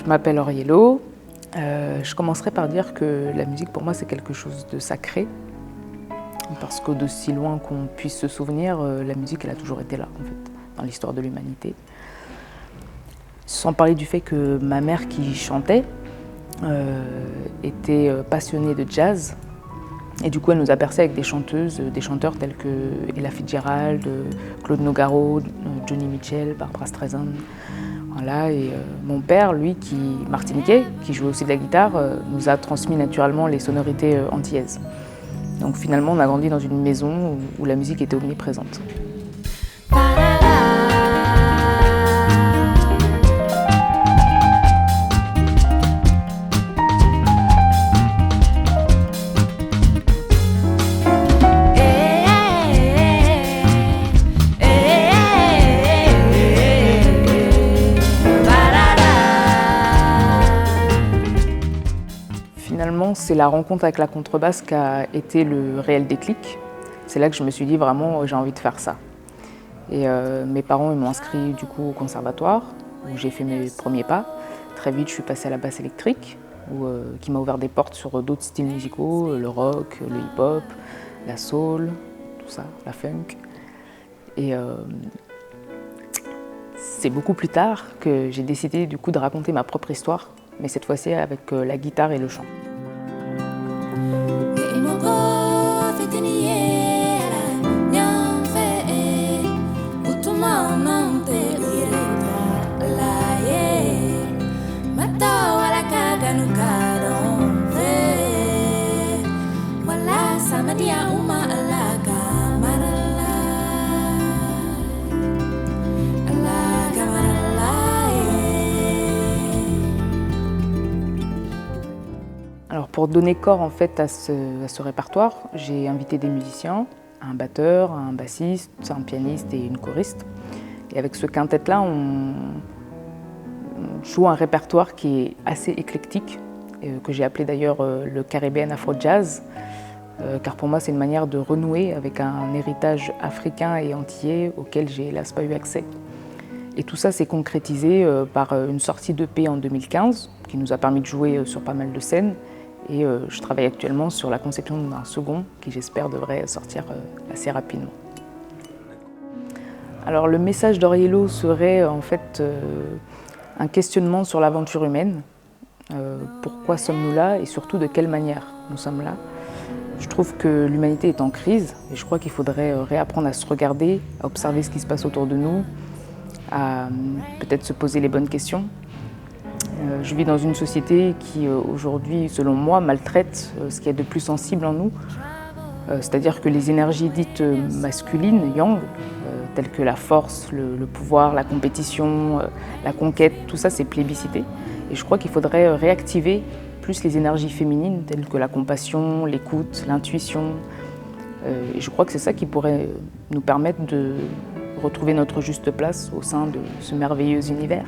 Je m'appelle Auriello. Je commencerai par dire que la musique pour moi c'est quelque chose de sacré. Parce que d'aussi loin qu'on puisse se souvenir, la musique elle a toujours été là en fait, dans l'histoire de l'humanité. Sans parler du fait que ma mère qui chantait était passionnée de jazz. Et du coup, elle nous a bercés avec des chanteuses, des chanteurs tels que Ella Fitzgerald, Claude Nougaro, Joni Mitchell, Barbra Streisand. Voilà, et mon père, lui, martiniquais, qui jouait aussi de la guitare, nous a transmis naturellement les sonorités antillaises. Donc finalement, on a grandi dans une maison où la musique était omniprésente. Finalement, c'est la rencontre avec la contrebasse qui a été le réel déclic. C'est là que je me suis dit vraiment j'ai envie de faire ça. Et mes parents ils m'ont inscrit du coup au conservatoire où j'ai fait mes premiers pas. Très vite, je suis passée à la basse électrique qui m'a ouvert des portes sur d'autres styles musicaux, le rock, le hip-hop, la soul, tout ça, la funk. Et c'est beaucoup plus tard que j'ai décidé du coup de raconter ma propre histoire, mais cette fois-ci avec la guitare et le chant. Alors pour donner corps en fait à ce répertoire, j'ai invité des musiciens, un batteur, un bassiste, un pianiste et une choriste. Et avec ce quintet-là, on joue un répertoire qui est assez éclectique, que j'ai appelé d'ailleurs le Caribbean Afro Jazz, car pour moi c'est une manière de renouer avec un héritage africain et antillais auquel j'ai hélas pas eu accès. Et tout ça s'est concrétisé par une sortie d'EP en 2015 qui nous a permis de jouer sur pas mal de scènes. Et je travaille actuellement sur la conception d'un second qui j'espère devrait sortir assez rapidement. Alors le message d'Auriello serait en fait un questionnement sur l'aventure humaine. Pourquoi sommes-nous là et surtout de quelle manière nous sommes là. Je trouve que l'humanité est en crise et je crois qu'il faudrait réapprendre à se regarder, à observer ce qui se passe autour de nous, à peut-être se poser les bonnes questions. Je vis dans une société qui aujourd'hui, selon moi, maltraite ce qu'il y a de plus sensible en nous. C'est-à-dire que les énergies dites masculines, yang, telles que la force, le pouvoir, la compétition, la conquête, tout ça c'est plébiscité. Et je crois qu'il faudrait réactiver plus les énergies féminines, telles que la compassion, l'écoute, l'intuition. Et je crois que c'est ça qui pourrait nous permettre de retrouver notre juste place au sein de ce merveilleux univers.